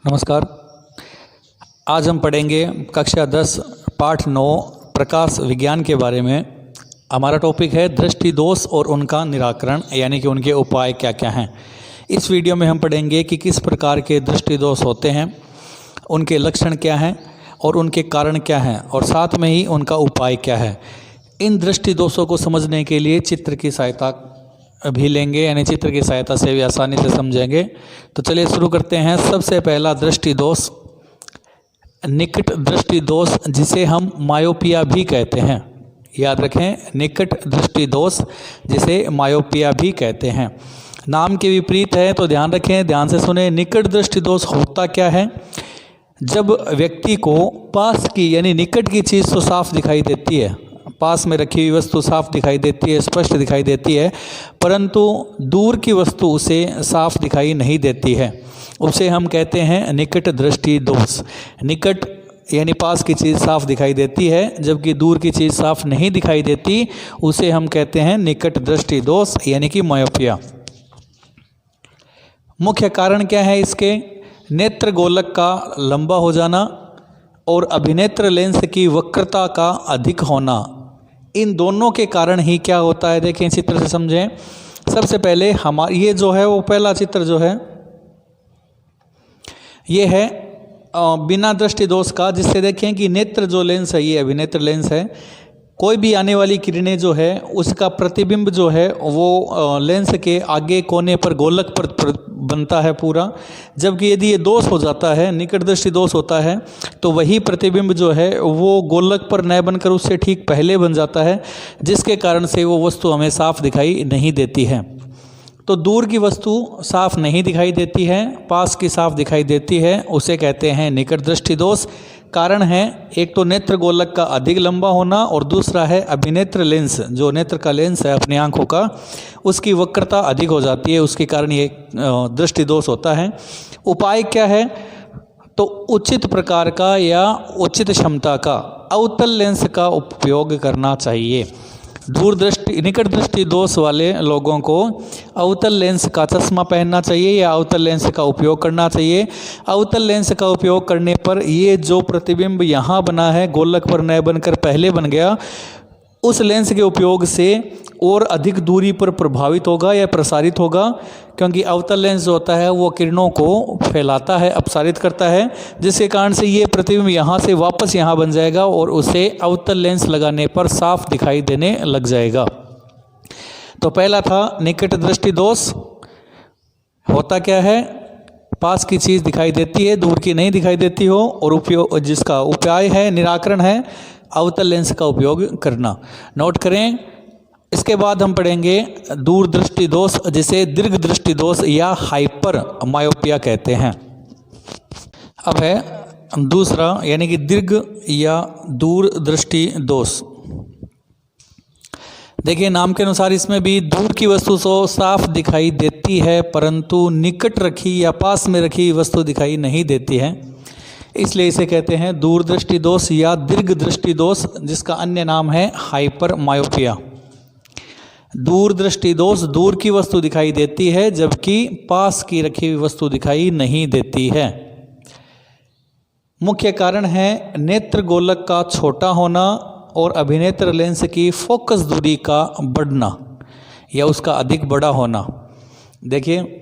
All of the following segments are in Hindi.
नमस्कार। आज हम पढ़ेंगे कक्षा 10 पाठ 9 प्रकाश विज्ञान के बारे में। हमारा टॉपिक है दृष्टि दोष और उनका निराकरण, यानी कि उनके उपाय क्या क्या हैं। इस वीडियो में हम पढ़ेंगे कि किस प्रकार के दृष्टि दोष होते हैं, उनके लक्षण क्या हैं और उनके कारण क्या हैं, और साथ में ही उनका उपाय क्या है। इन दृष्टि दोषों को समझने के लिए चित्र की सहायता भी लेंगे, यानी चित्र की सहायता से भी आसानी से समझेंगे। तो चलिए शुरू करते हैं। सबसे पहला दृष्टि दोष निकट दृष्टि दोष, जिसे हम मायोपिया भी कहते हैं। याद रखें, निकट दृष्टि दोष जिसे मायोपिया भी कहते हैं। नाम के विपरीत है, तो ध्यान रखें, ध्यान से सुने। निकट दृष्टि दोष होता क्या है? जब व्यक्ति को पास की यानी निकट की चीज़ तो साफ दिखाई देती है, पास में रखी हुई वस्तु साफ दिखाई देती है, स्पष्ट दिखाई देती है, परंतु दूर की वस्तु उसे साफ दिखाई नहीं देती है। उसे हम कहते हैं निकट दृष्टि दोष। निकट यानी पास की चीज़ साफ दिखाई देती है, जबकि दूर की चीज़ साफ नहीं दिखाई देती, उसे हम कहते हैं निकट दृष्टि दोष, यानी कि मायोपिया। मुख्य कारण क्या है इसके? नेत्र गोलक का लंबा हो जाना और अभिनेत्र लेंस की वक्रता का अधिक होना। इन दोनों के कारण ही क्या होता है, देखें चित्र से समझें। सबसे पहले हमारा ये जो है वो पहला चित्र जो है ये है बिना दृष्टि दोष का, जिससे देखें कि नेत्र जो लेंस है, ये अभिनेत्र लेंस है। कोई भी आने वाली किरणें जो है उसका प्रतिबिंब जो है वो लेंस के आगे कोने पर गोलक पर बनता है पूरा। जबकि यदि ये दोष हो जाता है, निकट दृष्टि दोष होता है, तो वही प्रतिबिंब जो है वो गोलक पर न बनकर उससे ठीक पहले बन जाता है, जिसके कारण से वो वस्तु हमें साफ दिखाई नहीं देती है। तो दूर की वस्तु साफ नहीं दिखाई देती है, पास की साफ दिखाई देती है, उसे कहते हैं निकट दृष्टि दोष। कारण है एक तो नेत्र गोलक का अधिक लंबा होना, और दूसरा है अभिनेत्र लेंस, जो नेत्र का लेंस है अपनी आंखों का, उसकी वक्रता अधिक हो जाती है, उसके कारण ये दृष्टि दोष होता है। उपाय क्या है? तो उचित प्रकार का या उचित क्षमता का अवतल लेंस का उपयोग करना चाहिए। निकट दृष्टि दोष वाले लोगों को अवतल लेंस का चश्मा पहनना चाहिए या अवतल लेंस का उपयोग करना चाहिए। अवतल लेंस का उपयोग करने पर ये जो प्रतिबिंब यहाँ बना है, गोलक पर न बनकर पहले बन गया, उस लेंस के उपयोग से और अधिक दूरी पर प्रभावित होगा या प्रसारित होगा, क्योंकि अवतल लेंस जो होता है वो किरणों को फैलाता है, अपसारित करता है, जिसके कारण से ये प्रतिबिंब यहाँ से वापस यहाँ बन जाएगा और उसे अवतल लेंस लगाने पर साफ दिखाई देने लग जाएगा। तो पहला था निकट दृष्टि दोष। होता क्या है? पास की चीज़ दिखाई देती है, दूर की नहीं दिखाई देती हो, और उपयोग जिसका उपाय है, निराकरण है, अवतल लेंस का उपयोग करना। नोट करें। इसके बाद हम पढ़ेंगे दूर दृष्टि दोष, जिसे दीर्घ दृष्टि दोष या हाइपर मायोपिया कहते हैं। अब है दूसरा, यानी कि दीर्घ या दूर दृष्टि दोष। देखिए, नाम के अनुसार इसमें भी दूर की वस्तु तो साफ दिखाई देती है, परंतु निकट रखी या पास में रखी वस्तु दिखाई नहीं देती है, इसलिए इसे कहते हैं दूर दृष्टि दोष या दीर्घ दृष्टि दोष, जिसका अन्य नाम है हाइपर मायोपिया। दूर दृष्टि दोष, दूर की वस्तु दिखाई देती है जबकि पास की रखी हुई वस्तु दिखाई नहीं देती है। मुख्य कारण है नेत्र गोलक का छोटा होना और अभिनेत्र लेंस की फोकस दूरी का बढ़ना या उसका अधिक बड़ा होना। देखिए,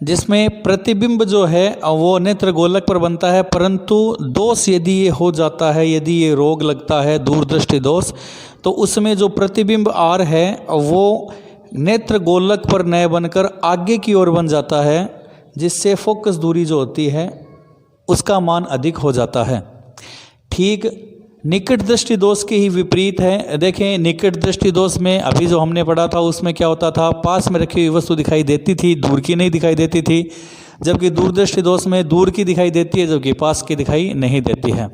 जिसमें प्रतिबिंब जो है वो नेत्र गोलक पर बनता है, परंतु दोष यदि ये हो जाता है, यदि ये रोग लगता है दूर दृष्टि दोष, तो उसमें जो प्रतिबिंब आर है वो नेत्र गोलक पर न बनकर आगे की ओर बन जाता है, जिससे फोकस दूरी जो होती है उसका मान अधिक हो जाता है। ठीक निकट दृष्टि दोष के ही विपरीत है। देखें, निकट दृष्टि दोष में अभी जो हमने पढ़ा था उसमें क्या होता था, पास में रखी हुई वस्तु दिखाई देती थी, दूर की नहीं दिखाई देती थी, जबकि दूर दृष्टि दोष में दूर की दिखाई देती है जबकि पास की दिखाई नहीं देती है।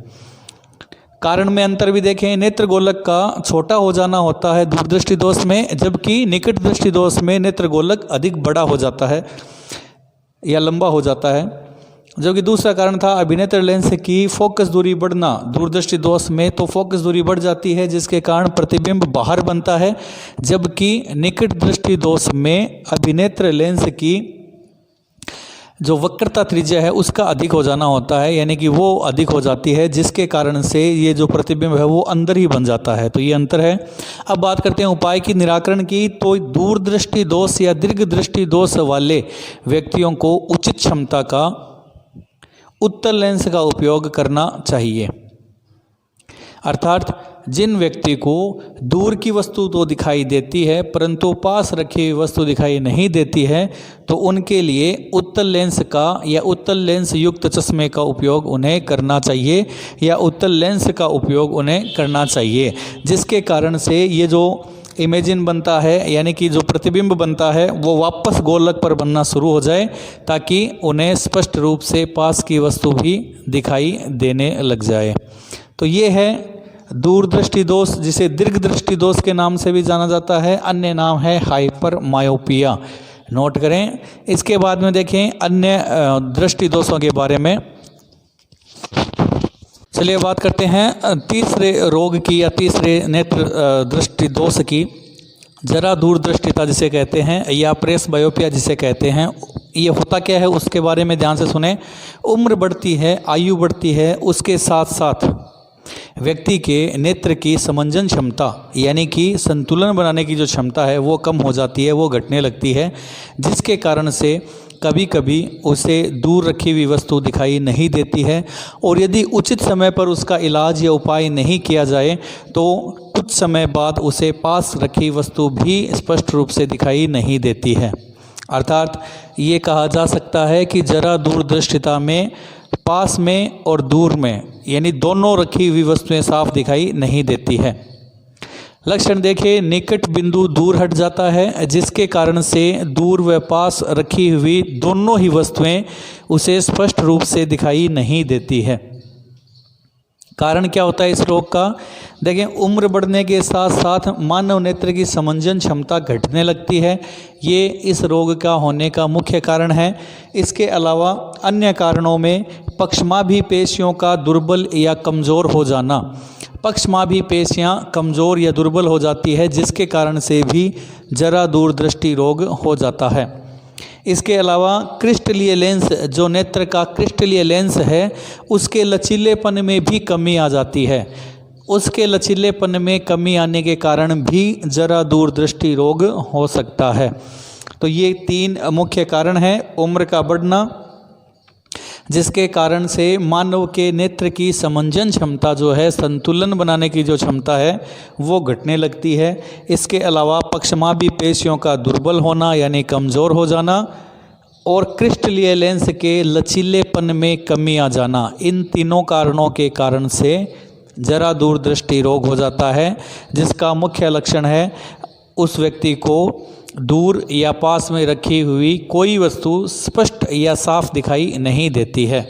कारण में अंतर भी देखें, नेत्र गोलक का छोटा हो जाना होता है दूर दृष्टि दोष में, जबकि निकट दृष्टि दोष में नेत्र गोलक अधिक बड़ा हो जाता है या लंबा हो जाता है। जबकि दूसरा कारण था अभिनेत्र लेंस की फोकस दूरी बढ़ना। दूरदृष्टि दोष में तो फोकस दूरी बढ़ जाती है, जिसके कारण प्रतिबिंब बाहर बनता है, जबकि निकट दृष्टि दोष में अभिनेत्र लेंस की जो वक्रता त्रिज्या है उसका अधिक हो जाना होता है, यानी कि वो अधिक हो जाती है, जिसके कारण से ये जो प्रतिबिंब है वो अंदर ही बन जाता है। तो ये अंतर है। अब बात करते हैं उपाय की निराकरण की। तो दूरदृष्टि दोष या दीर्घ दृष्टि दोष वाले व्यक्तियों को उचित क्षमता का उत्तल लेंस का उपयोग करना चाहिए। अर्थात जिन व्यक्ति को दूर की वस्तु तो दिखाई देती है परंतु पास रखी हुई वस्तु दिखाई नहीं देती है, तो उनके लिए उत्तल लेंस का या उत्तल लेंस युक्त चश्मे का उपयोग उन्हें करना चाहिए, या उत्तल लेंस का उपयोग उन्हें करना चाहिए, जिसके कारण से ये जो इमेजिन बनता है, यानी कि जो प्रतिबिंब बनता है, वो वापस गोलक पर बनना शुरू हो जाए, ताकि उन्हें स्पष्ट रूप से पास की वस्तु भी दिखाई देने लग जाए। तो ये है दूरदृष्टि दोष, जिसे दीर्घ दृष्टि दोष के नाम से भी जाना जाता है। अन्य नाम है हाइपर मायोपिया, नोट करें। इसके बाद में देखें अन्य दृष्टि दोषों के बारे में। चलिए बात करते हैं तीसरे रोग की या तीसरे नेत्र दृष्टि दोष की। जरा दूरदृष्टिता जिसे कहते हैं, या प्रेस बायोपिया जिसे कहते हैं। ये होता क्या है उसके बारे में ध्यान से सुने। उम्र बढ़ती है, आयु बढ़ती है, उसके साथ साथ व्यक्ति के नेत्र की समंजन क्षमता, यानी कि संतुलन बनाने की जो क्षमता है वो कम हो जाती है, वो घटने लगती है, जिसके कारण से कभी कभी उसे दूर रखी हुई वस्तु दिखाई नहीं देती है, और यदि उचित समय पर उसका इलाज या उपाय नहीं किया जाए तो कुछ समय बाद उसे पास रखी वस्तु भी स्पष्ट रूप से दिखाई नहीं देती है। अर्थात ये कहा जा सकता है कि जरा दूरदृष्टिता में पास में और दूर में, यानी दोनों रखी हुई वस्तुएं साफ दिखाई नहीं देती है। लक्षण देखिए, निकट बिंदु दूर हट जाता है, जिसके कारण से दूर व पास रखी हुई दोनों ही वस्तुएं उसे स्पष्ट रूप से दिखाई नहीं देती है। कारण क्या होता है इस रोग का? देखें, उम्र बढ़ने के साथ साथ मानव नेत्र की समंजन क्षमता घटने लगती है। ये इस रोग का होने का मुख्य कारण है। इसके अलावा अन्य कारणों में पक्षमाभी पेशियों का दुर्बल या कमज़ोर हो जाना, पक्षमाभी पेशियां कमज़ोर या दुर्बल हो जाती है, जिसके कारण से भी जरा दूरदृष्टि रोग हो जाता है। इसके अलावा क्रिस्टलीय लेंस, जो नेत्र का क्रिस्टलीय लेंस है, उसके लचीलेपन में भी कमी आ जाती है। उसके लचीलेपन में कमी आने के कारण भी जरा दूरदृष्टि रोग हो सकता है। तो ये तीन मुख्य कारण हैं। उम्र का बढ़ना, जिसके कारण से मानव के नेत्र की समंजन क्षमता जो है, संतुलन बनाने की जो क्षमता है, वो घटने लगती है। इसके अलावा पक्षमाभी पेशियों का दुर्बल होना यानी कमज़ोर हो जाना, और क्रिस्टलीय लेंस के लचीलेपन में कमी आ जाना, इन तीनों कारणों के कारण से जरा दूरदृष्टि रोग हो जाता है, जिसका मुख्य लक्षण है उस व्यक्ति को दूर या पास में रखी हुई कोई वस्तु स्पष्ट या साफ दिखाई नहीं देती है।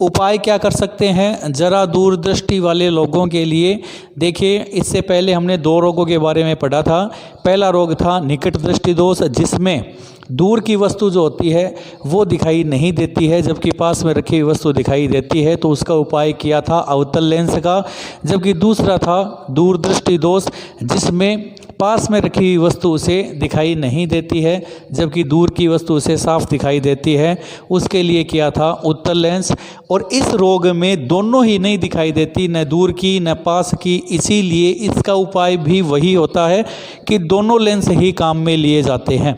उपाय क्या कर सकते हैं जरा दूरदृष्टि वाले लोगों के लिए? देखिए, इससे पहले हमने दो रोगों के बारे में पढ़ा था। पहला रोग था निकट दृष्टि दोष, जिसमें दूर की वस्तु जो होती है वो दिखाई नहीं देती है, जबकि पास में रखी हुई वस्तु दिखाई देती है, तो उसका उपाय किया था अवतल लेंस का। जबकि दूसरा था दूरदृष्टि दोष, जिसमें पास में रखी हुई वस्तु उसे दिखाई नहीं देती है, जबकि दूर की वस्तु उसे साफ दिखाई देती है, उसके लिए किया था उत्तल लेंस। और इस रोग में दोनों ही नहीं दिखाई देती, न दूर की न पास की, इसीलिए इसका उपाय भी वही होता है कि दोनों लेंस ही काम में लिए जाते हैं।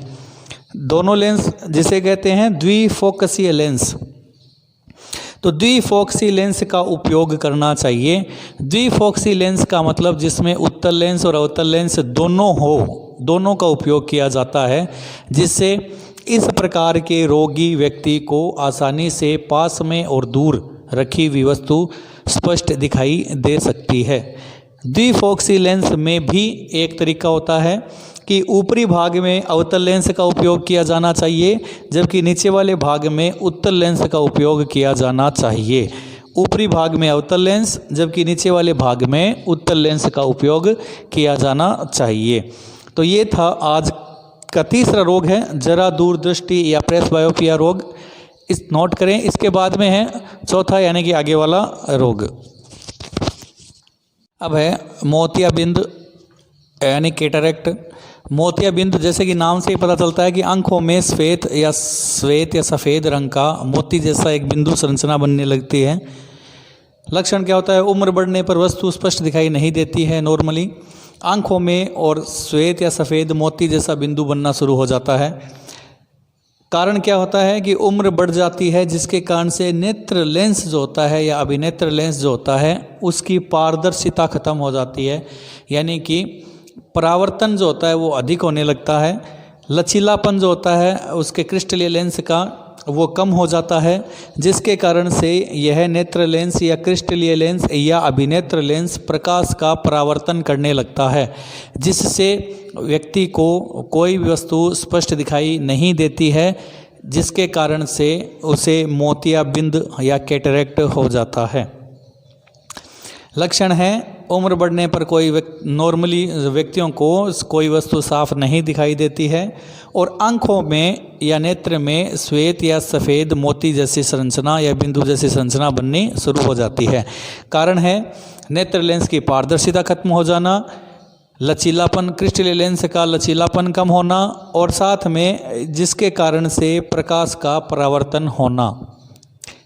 दोनों लेंस जिसे कहते हैं द्विफोकसीय लेंस, तो द्विफोक्सी लेंस का उपयोग करना चाहिए। द्विफोक्सी लेंस का मतलब जिसमें उत्तल लेंस और अवतल लेंस दोनों हो, दोनों का उपयोग किया जाता है, जिससे इस प्रकार के रोगी व्यक्ति को आसानी से पास में और दूर रखी हुई वस्तु स्पष्ट दिखाई दे सकती है। द्विफोक्सी लेंस में भी एक तरीका होता है कि ऊपरी भाग में अवतल लेंस का उपयोग किया जाना चाहिए, जबकि नीचे वाले भाग में उत्तल लेंस का उपयोग किया जाना चाहिए। ऊपरी भाग में अवतल लेंस, जबकि नीचे वाले भाग में उत्तल लेंस का उपयोग किया जाना चाहिए। तो ये था आज का तीसरा रोग है जरा दूरदृष्टि या प्रेसबायोपिया रोग, इस नोट करें। इसके बाद में है चौथा यानी कि आगे वाला रोग। अब है मोतियाबिंद यानी कैटरेक्ट। मोतियाबिंद जैसे कि नाम से ही पता चलता है कि आंखों में श्वेत या सफ़ेद रंग का मोती जैसा एक बिंदु संरचना बनने लगती है। लक्षण क्या होता है? उम्र बढ़ने पर वस्तु स्पष्ट दिखाई नहीं देती है। नॉर्मली आंखों में और श्वेत या सफ़ेद मोती जैसा बिंदु बनना शुरू हो जाता है। कारण क्या होता है कि उम्र बढ़ जाती है, जिसके कारण से नेत्र लेंस जो होता है या अभिनेत्र लेंस जो होता है उसकी पारदर्शिता खत्म हो जाती है, यानी कि परावर्तन जो होता है वो अधिक होने लगता है। लचीलापन जो होता है उसके क्रिस्टलीय लेंस का वो कम हो जाता है, जिसके कारण से यह नेत्र लेंस या क्रिस्टलीय लेंस या अभिनेत्र लेंस प्रकाश का परावर्तन करने लगता है, जिससे व्यक्ति को कोई भी वस्तु स्पष्ट दिखाई नहीं देती है, जिसके कारण से उसे मोतियाबिंद या कैटरेक्ट हो जाता है। लक्षण है उम्र बढ़ने पर नॉर्मली व्यक्तियों को कोई वस्तु साफ नहीं दिखाई देती है और आंखों में या नेत्र में श्वेत या सफ़ेद मोती जैसी संरचना या बिंदु जैसी संरचना बननी शुरू हो जाती है। कारण है नेत्र लेंस की पारदर्शिता खत्म हो जाना, लचीलापन, क्रिस्टलीय लेंस का लचीलापन कम होना और साथ में जिसके कारण से प्रकाश का परावर्तन होना,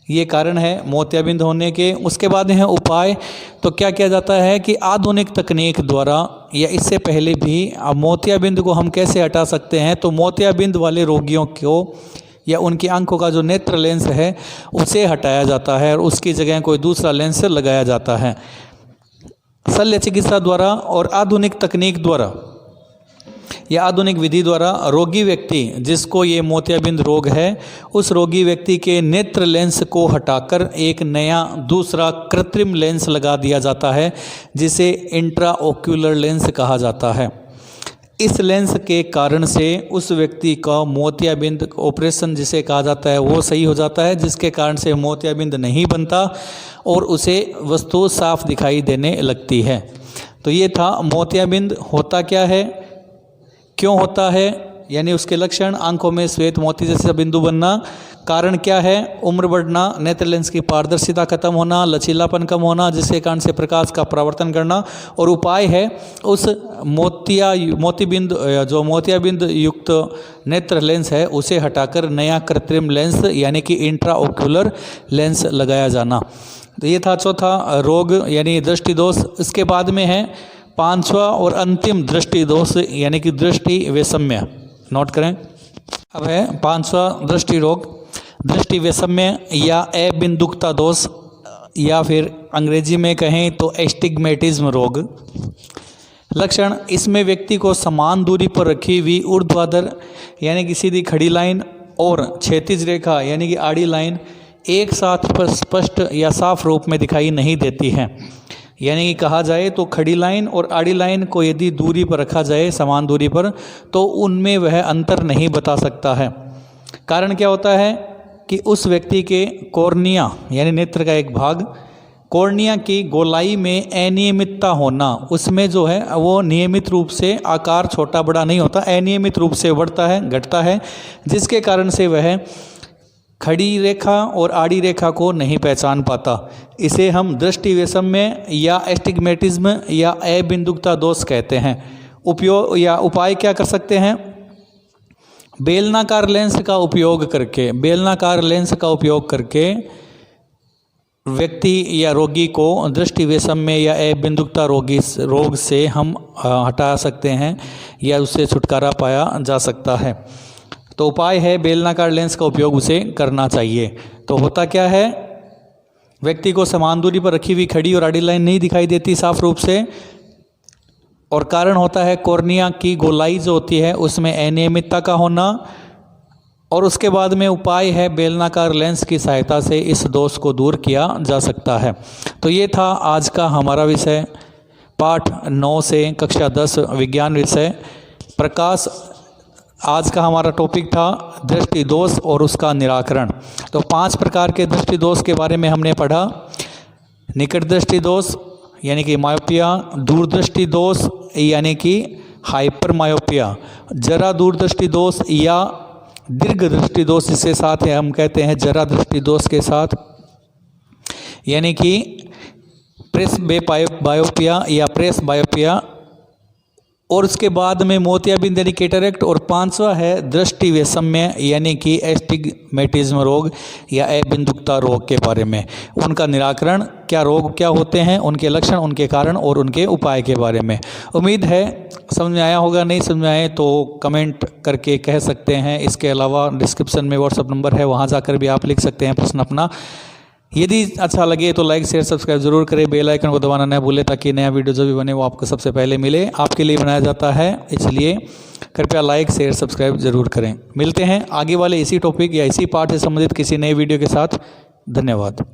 ये कारण है मोतियाबिंद होने के। उसके बाद है उपाय। तो क्या किया जाता है कि आधुनिक तकनीक द्वारा या इससे पहले भी मोतियाबिंद को हम कैसे हटा सकते हैं? तो मोतियाबिंद वाले रोगियों को या उनकी आंखों का जो नेत्र लेंस है उसे हटाया जाता है और उसकी जगह कोई दूसरा लेंस लगाया जाता है। शल्य चिकित्सा द्वारा और आधुनिक तकनीक द्वारा या आधुनिक विधि द्वारा रोगी व्यक्ति जिसको ये मोतियाबिंद रोग है उस रोगी व्यक्ति के नेत्र लेंस को हटाकर एक नया दूसरा कृत्रिम लेंस लगा दिया जाता है, जिसे इंट्राओक्यूलर लेंस कहा जाता है। इस लेंस के कारण से उस व्यक्ति का मोतियाबिंद ऑपरेशन जिसे कहा जाता है वो सही हो जाता है, जिसके कारण से मोतियाबिंद नहीं बनता और उसे वस्तु साफ दिखाई देने लगती है। तो ये था मोतियाबिंद होता क्या है, क्यों होता है, यानी उसके लक्षण आंखों में श्वेत मोती जैसा बिंदु बनना, कारण क्या है उम्र बढ़ना, नेत्र लेंस की पारदर्शिता खत्म होना, लचीलापन कम होना जिसके कारण से प्रकाश का परावर्तन करना, और उपाय है उस मोतियाबिंद युक्त नेत्र लेंस है उसे हटाकर नया कृत्रिम लेंस यानी कि इंट्राओक्यूलर लेंस लगाया जाना। तो ये था चौथा रोग यानी दृष्टि दोष। इसके बाद में है पांचवा और अंतिम दृष्टि दोष यानी कि दृष्टि वैषम्य। नोट करें। अब है पांचवा दृष्टि रोग, दृष्टि वैषम्य या अबिंदुकता दोष या फिर अंग्रेजी में कहें तो एस्टिग्मेटिज्म रोग। लक्षण, इसमें व्यक्ति को समान दूरी पर रखी हुई ऊर्ध्वाधर यानी कि सीधी खड़ी लाइन और क्षैतिज रेखा यानी कि आड़ी लाइन एक साथ स्पष्ट या साफ रूप में दिखाई नहीं देती है। यानी कि कहा जाए तो खड़ी लाइन और आड़ी लाइन को यदि दूरी पर रखा जाए समान दूरी पर तो उनमें वह अंतर नहीं बता सकता है। कारण क्या होता है कि उस व्यक्ति के कॉर्निया यानी नेत्र का एक भाग, कॉर्निया की गोलाई में अनियमितता होना, उसमें जो है वो नियमित रूप से आकार छोटा बड़ा नहीं होता, अनियमित रूप से बढ़ता है घटता है, जिसके कारण से वह खड़ी रेखा और आड़ी रेखा को नहीं पहचान पाता। इसे हम दृष्टि वैषम्य या एस्टिग्मेटिज्म या अबिंदुकता दोष कहते हैं। उपयोग या उपाय क्या कर सकते हैं? बेलनाकार लेंस का उपयोग करके व्यक्ति या रोगी को दृष्टि वैषम्य या अबिंदुकता रोग से हम हटा सकते हैं या उससे छुटकारा पाया जा सकता है। तो उपाय है बेलनाकार लेंस का उपयोग उसे करना चाहिए। तो होता क्या है, व्यक्ति को समान दूरी पर रखी हुई खड़ी और आड़ी लाइन नहीं दिखाई देती साफ रूप से, और कारण होता है कॉर्निया की गोलाई जो होती है उसमें अनियमितता का होना, और उसके बाद में उपाय है बेलनाकार लेंस की सहायता से इस दोष को दूर किया जा सकता है। तो ये था आज का हमारा विषय पाठ 9 से कक्षा 10 विज्ञान विषय प्रकाश। आज का हमारा टॉपिक था दृष्टि दोष और उसका निराकरण। तो 5 प्रकार के दृष्टि दोष के बारे में हमने पढ़ा। निकट दृष्टि दोष यानी कि मायोपिया, दूरदृष्टि दोष यानी कि हाइपर मायोपिया, जरा दूरदृष्टि दोष या दीर्घ दृष्टि दोष जिसके साथ है हम कहते हैं जरा दृष्टि दोष के साथ, यानी कि प्रेस बायोपिया या प्रेस बायोपिया और उसके बाद में मोतियाबिंद यानी कैटरेक्ट, और 5वां है दृष्टि वैषम्य यानी कि एस्टिग्मेटिज्म रोग या अबिंदुकता रोग के बारे में, उनका निराकरण, क्या रोग क्या होते हैं, उनके लक्षण, उनके कारण और उनके उपाय के बारे में। उम्मीद है समझ में आया होगा। नहीं समझ में आए तो कमेंट करके कह सकते हैं। इसके अलावा डिस्क्रिप्शन में व्हाट्सअप नंबर है, वहाँ जाकर भी आप लिख सकते हैं प्रश्न अपना। यदि अच्छा लगे तो लाइक शेयर सब्सक्राइब जरूर करें, बेल आइकन को दबाना न भूलें ताकि नया वीडियो जो भी बने वो आपको सबसे पहले मिले। आपके लिए बनाया जाता है, इसलिए कृपया लाइक शेयर सब्सक्राइब जरूर करें। मिलते हैं आगे वाले इसी टॉपिक या इसी पार्ट से संबंधित किसी नए वीडियो के साथ। धन्यवाद।